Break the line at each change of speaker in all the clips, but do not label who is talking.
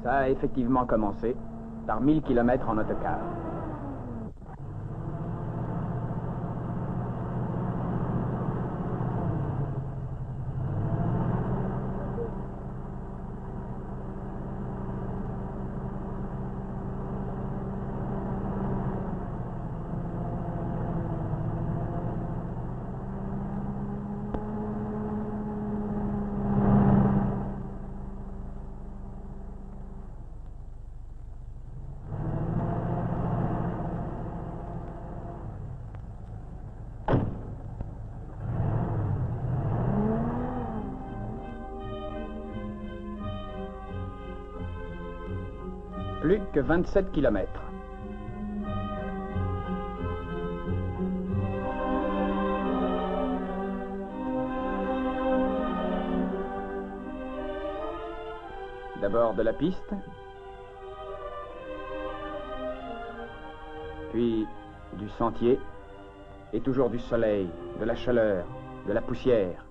Ça a effectivement commencé par 1000 kilomètres en autocar. Plus que 27 kilomètres. D'abord de la piste, puis du sentier, et toujours du soleil, de la chaleur, de la poussière.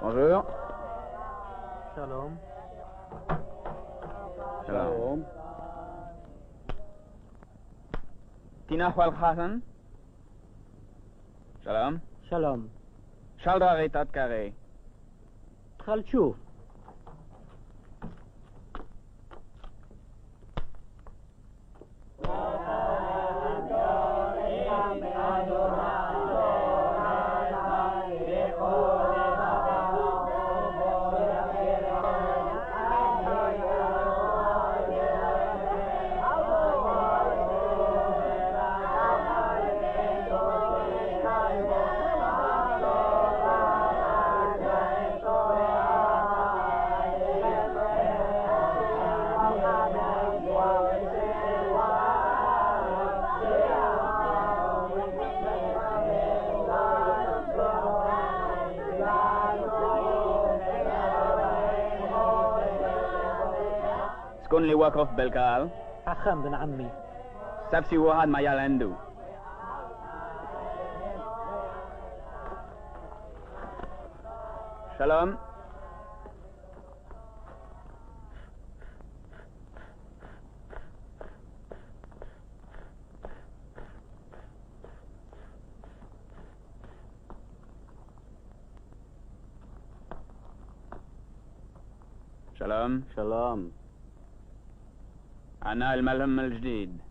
Bonjour.
Shalom.
Shalom. Tina Hualchasen. Shalom.
Shalom.
Chaldra Retat Kare.
خل تشوف.
سكن لي وقف بالكال.
حخام بن عمي.
سبسي واحد ما يلندو. شلوم. شلوم.
شلوم.
أنا الملهم الجديد.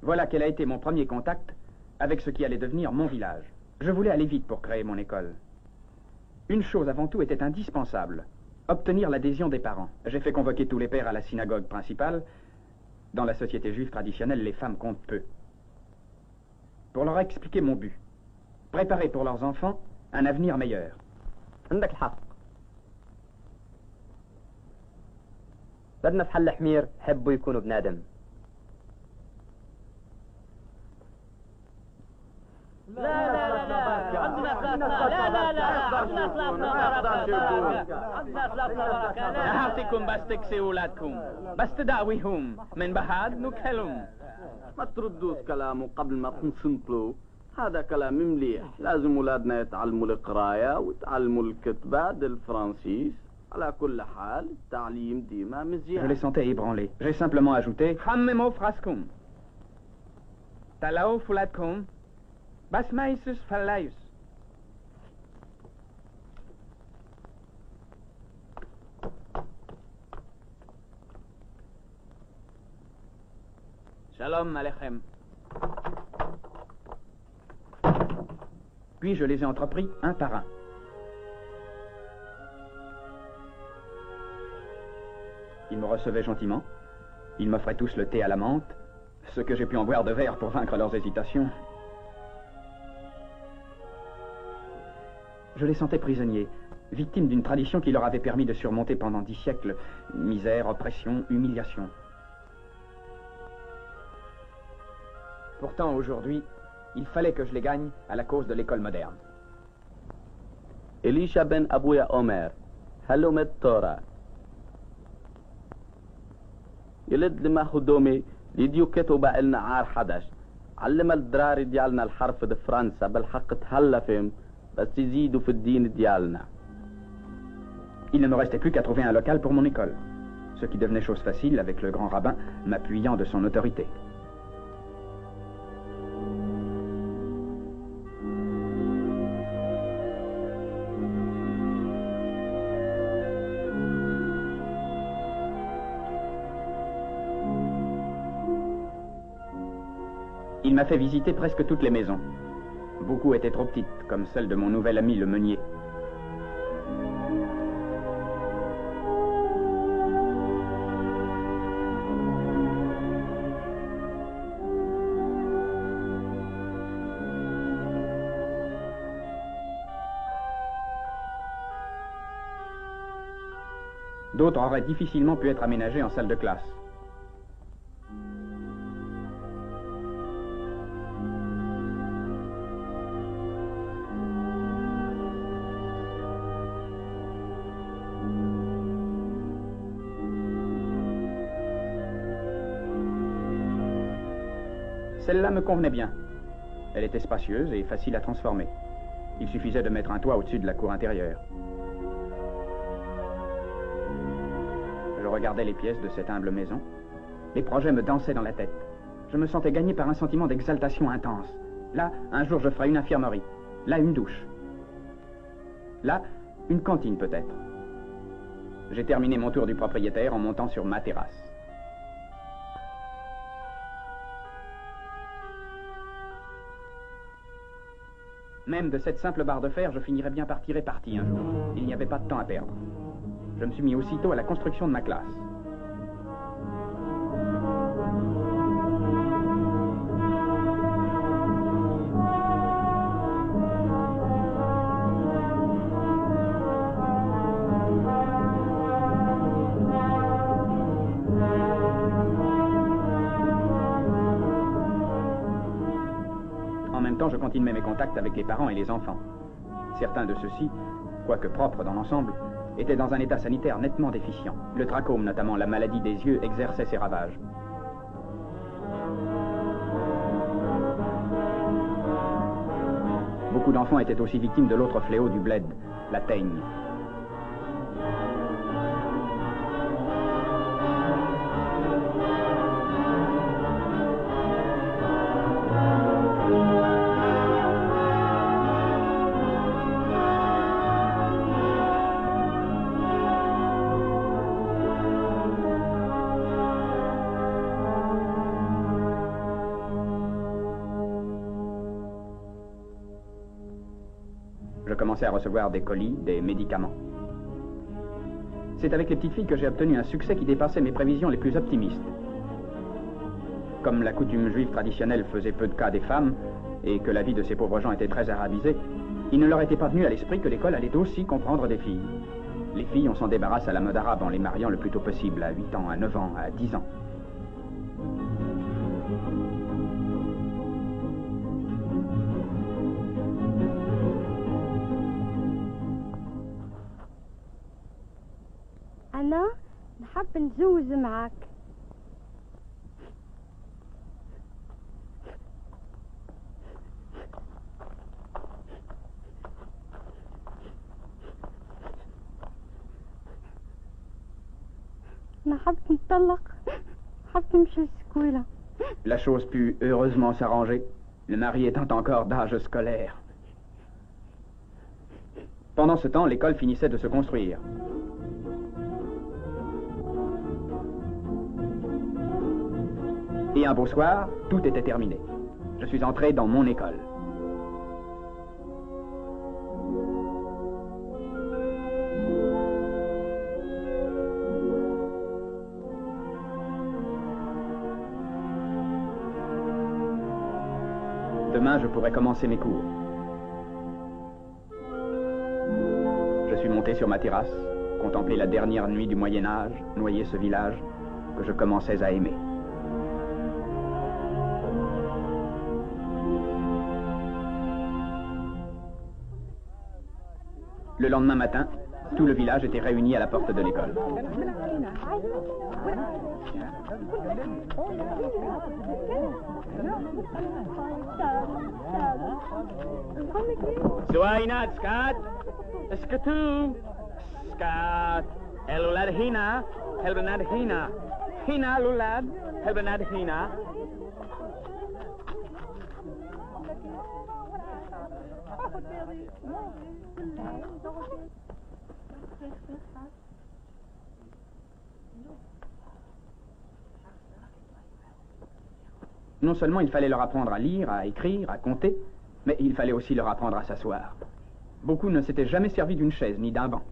Voilà quel a été mon premier contact avec ce qui allait devenir mon village. Je voulais aller vite pour créer mon école. Une chose avant tout était indispensable, obtenir l'adhésion des parents. J'ai fait convoquer tous les pères à la synagogue principale. Dans la société juive traditionnelle, les femmes comptent peu. Pour leur expliquer mon but, préparer pour leurs enfants un avenir meilleur.
عندك الحق. بدنا في حل حمير حبوا يكونوا بنادم.
نهارتكم بس تكسي أولادكم بس تداويهم من بعد نكلم.
ما تردوش كلامه قبل ما تنصنطلوا. هذا كلام مليح. لازم أولادنا يتعلموا القراية ويتعلموا الكتابة الفرنسيس. على كل حال التعليم ديما مزيان.
Je les sentais ébranlés. J'ai simplement ajouté حمموا فراسكم تلاو فولادكم بس ما يسوس فلايس. Shalom Alechem. Puis je les ai entrepris un par un. Ils me recevaient gentiment. Ils m'offraient tous le thé à la menthe, ce que j'ai pu en boire de verre pour vaincre leurs hésitations. Je les sentais prisonniers, victimes d'une tradition qui leur avait permis de surmonter pendant 10 siècles misère, oppression, humiliation. Pourtant, aujourd'hui, il fallait que je les gagne à la cause de l'école moderne.
إليشا بن أبويا عمر هلم التورا يلد لما خدومي ليديو كتب لنا عار حدش علم الدراري ديالنا الحرف دي فرنسا بالحق تهلفهم بس يزيدوا في الدين ديالنا.
Il ne me restait plus qu'à trouver un local pour mon école, ce qui devenait chose facile avec le grand rabbin m'appuyant de son autorité. Il m'a fait visiter presque toutes les maisons. Beaucoup étaient trop petites, comme celle de mon nouvel ami le meunier. D'autres auraient difficilement pu être aménagés en salle de classe. Celle-là me convenait bien. Elle était spacieuse et facile à transformer. Il suffisait de mettre un toit au-dessus de la cour intérieure. Je regardais les pièces de cette humble maison. Les projets me dansaient dans la tête. Je me sentais gagné par un sentiment d'exaltation intense. Là, un jour, je ferai une infirmerie. Là, une douche. Là, une cantine peut-être. J'ai terminé mon tour du propriétaire en montant sur ma terrasse. Même de cette simple barre de fer, je finirais bien par tirer parti un jour. Il n'y avait pas de temps à perdre. Je me suis mis aussitôt à la construction de ma classe. En même temps, je continuais mes contacts avec les parents et les enfants. Certains de ceux-ci, quoique propres dans l'ensemble, étaient dans un état sanitaire nettement déficient. Le trachome, notamment la maladie des yeux, exerçait ses ravages. Beaucoup d'enfants étaient aussi victimes de l'autre fléau du bled, la teigne. Je commençais à recevoir des colis, des médicaments. C'est avec les petites filles que j'ai obtenu un succès qui dépassait mes prévisions les plus optimistes. Comme la coutume juive traditionnelle faisait peu de cas des femmes, et que la vie de ces pauvres gens était très arabisée, il ne leur était pas venu à l'esprit que l'école allait aussi comprendre des filles. Les filles, on s'en débarrasse à la mode arabe en les mariant le plus tôt possible, à 8 ans, à 9 ans, à 10 ans.
أنا نحب نتزوج معك. نحب نطلق، نحب نمشي للسكولة.
La chose put heureusement s'arranger, le mari étant encore d'âge scolaire. Pendant ce temps, l'école finissait de se construire. Et un beau soir, tout était terminé. Je suis entré dans mon école. Demain, je pourrai commencer mes cours. Je suis monté sur ma terrasse, contempler la dernière nuit du Moyen-Âge, noyer ce village que je commençais à aimer. Le lendemain matin, tout le village était réuni à la porte de l'école.
زوينات سكات اسكتوا سكات الولاد هنا البنات هنا هنا الولاد البنات هنا
Non seulement il fallait leur apprendre à lire, à écrire, à compter, mais il fallait aussi leur apprendre à s'asseoir. Beaucoup ne s'étaient jamais servis d'une chaise ni d'un banc.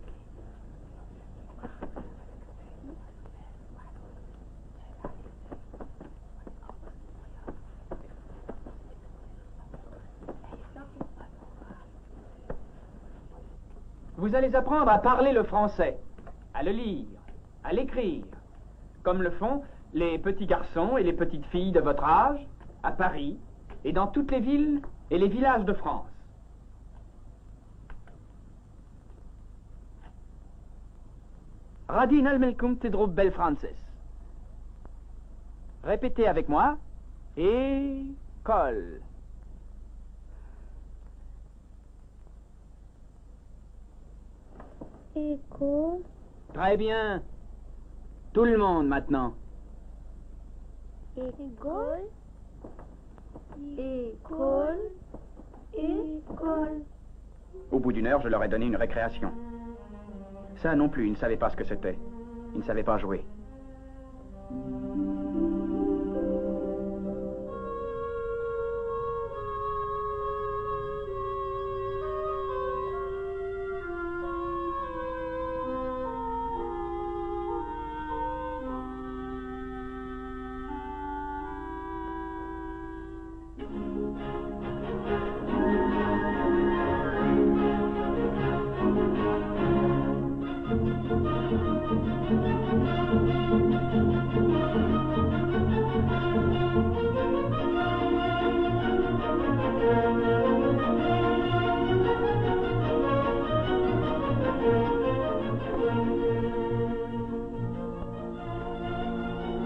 Vous allez apprendre à parler le français, à le lire, à l'écrire, comme le font les petits garçons et les petites filles de votre âge, à Paris et dans toutes les villes et les villages de France. Radin al-Melkoum Tidroub Bel Francis. Répétez avec moi. École.
École.
Très bien. Tout le monde maintenant.
École. École. École.
Au bout d'une heure, je leur ai donné une récréation. Ça non plus, ils ne savaient pas ce que c'était. Ils ne savaient pas jouer.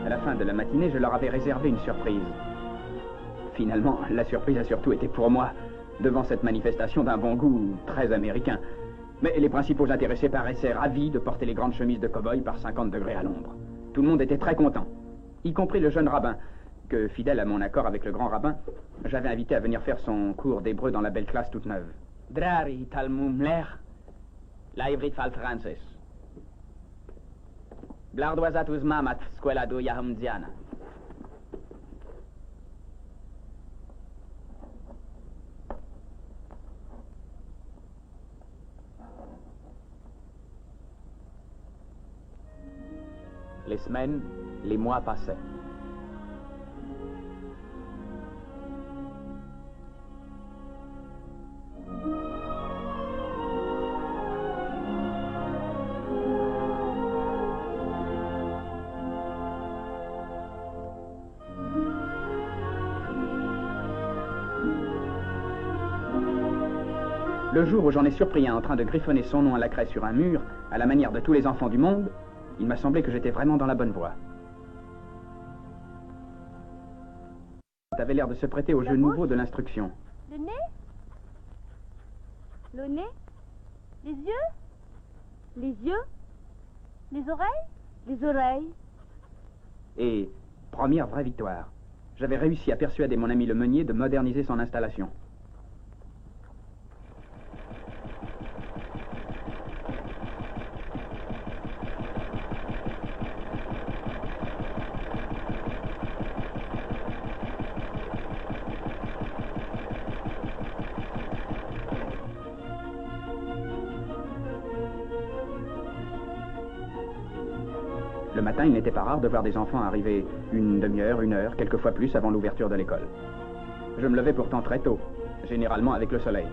À la fin de la matinée, je leur avais réservé une surprise. Finalement, la surprise a surtout été pour moi, devant cette manifestation d'un bon goût très américain. Mais les principaux intéressés paraissaient ravis de porter les grandes chemises de cow-boy par 50 degrés à l'ombre. Tout le monde était très content, y compris le jeune rabbin, que, fidèle à mon accord avec le grand rabbin, j'avais invité à venir faire son cours d'hébreu dans la belle classe toute neuve. Drari Talmum Ler, la Ivrit Fal Francis. Blardoisat Uzmamat, Squela do Yahumdiana. Les semaines, les mois passaient. Le jour où j'en ai surpris un en train de griffonner son nom à la craie sur un mur, à la manière de tous les enfants du monde, il m'a semblé que j'étais vraiment dans la bonne voie. Ça avait l'air de se prêter au jeu nouveau de l'instruction.
Le nez? Le nez? Les yeux? Les yeux? Les oreilles? Les oreilles.
Et, première vraie victoire, j'avais réussi à persuader mon ami le meunier de moderniser son installation. Le matin, il n'était pas rare de voir des enfants arriver une demi-heure, une heure, quelquefois plus avant l'ouverture de l'école. Je me levais pourtant très tôt, généralement avec le soleil.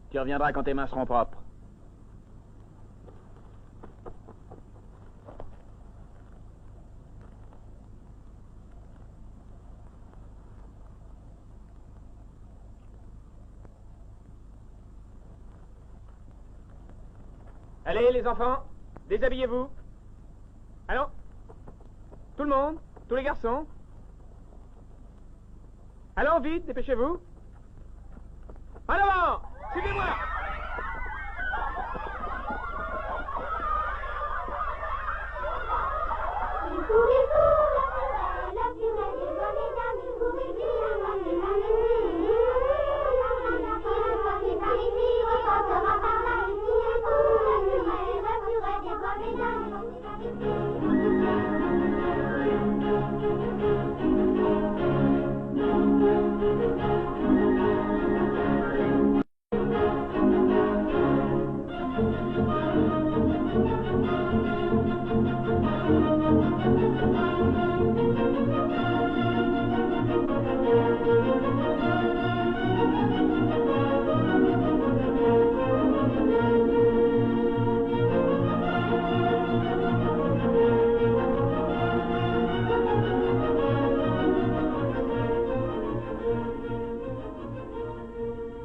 Tu reviendras quand tes mains seront propres. Allez, les enfants, déshabillez-vous. Allons. Tout le monde, tous les garçons. Allons, vite, dépêchez-vous. En avant, suivez-moi.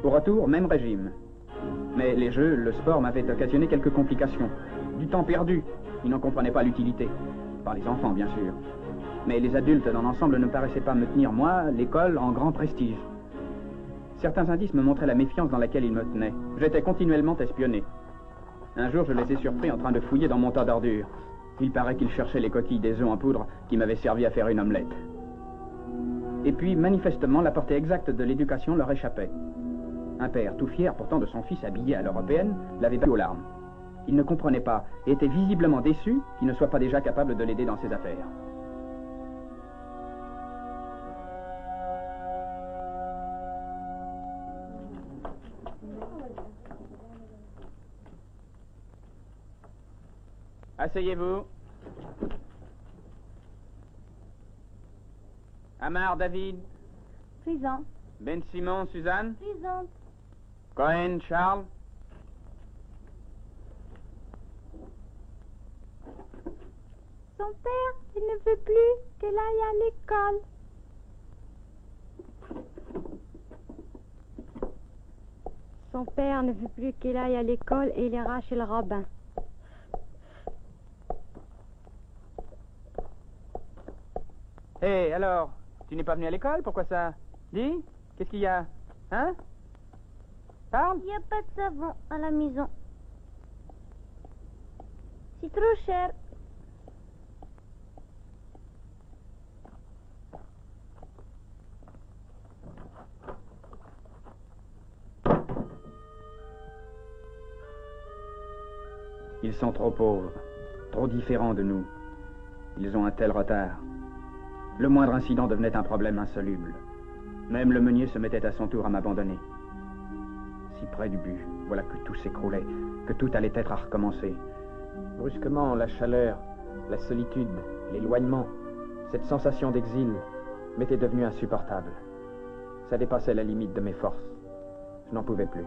Au retour, même régime. Mais les jeux, le sport m'avaient occasionné quelques complications. Du temps perdu. Ils n'en comprenaient pas l'utilité. Par les enfants, bien sûr. Mais les adultes dans l'ensemble ne paraissaient pas me tenir, moi, l'école, en grand prestige. Certains indices me montraient la méfiance dans laquelle ils me tenaient. J'étais continuellement espionné. Un jour, je les ai surpris en train de fouiller dans mon tas d'ordures. Il paraît qu'ils cherchaient les coquilles des œufs en poudre qui m'avaient servi à faire une omelette. Et puis, manifestement, la portée exacte de l'éducation leur échappait. Un père, tout fier pourtant de son fils habillé à l'européenne, l'avait battu aux larmes. Il ne comprenait pas et était visiblement déçu qu'il ne soit pas déjà capable de l'aider dans ses affaires. Asseyez-vous. Amar, David.
Présent.
Ben Simon, Suzanne.
Présente.
Cohen, Charles.
Son père, il ne veut plus qu'elle aille à l'école. Son père ne veut plus qu'elle aille à l'école et il ira chez le rabbin.
Hé, alors, tu n'es pas venu à l'école? Pourquoi ça? Dis, qu'est-ce qu'il y a? Hein? Parle?
Il n'y a pas de savon à la maison. C'est trop cher.
Ils sont trop pauvres, trop différents de nous. Ils ont un tel retard. Le moindre incident devenait un problème insoluble. Même le meunier se mettait à son tour à m'abandonner. Si près du but, voilà que tout s'écroulait, que tout allait être à recommencer. Brusquement, la chaleur, la solitude, l'éloignement, cette sensation d'exil m'était devenue insupportable. Ça dépassait la limite de mes forces. Je n'en pouvais plus.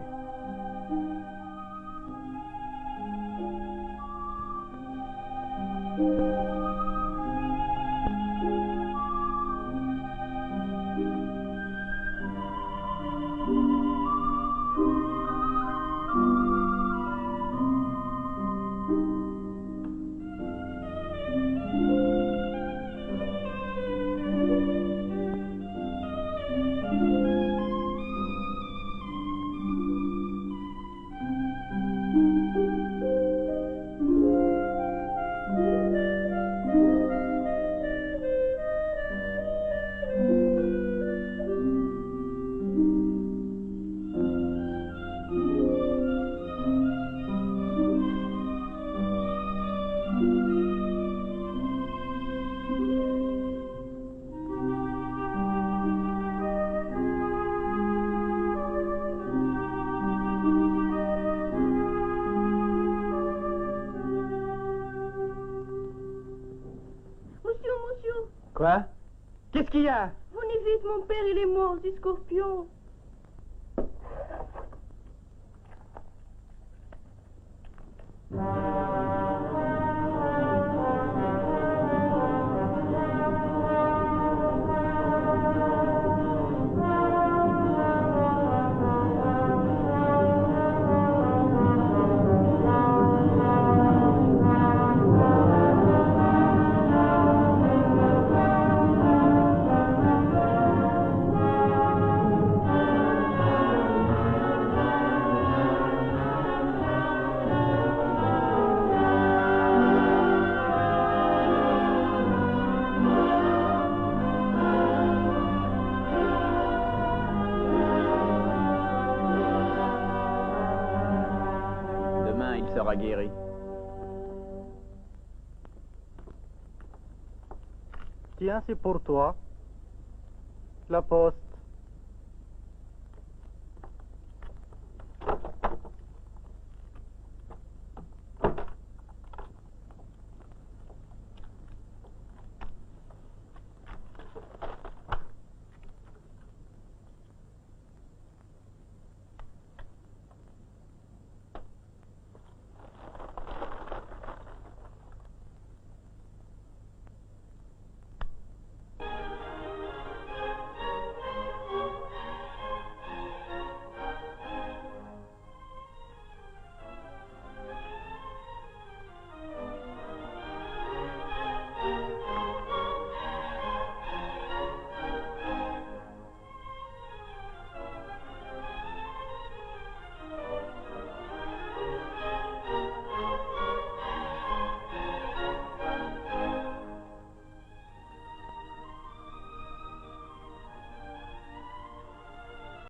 Quoi? Qu'est-ce qu'il y a?
Venez vite, mon père, il est mort du scorpion.
Sera guéri.
Tiens, c'est pour toi. La poste.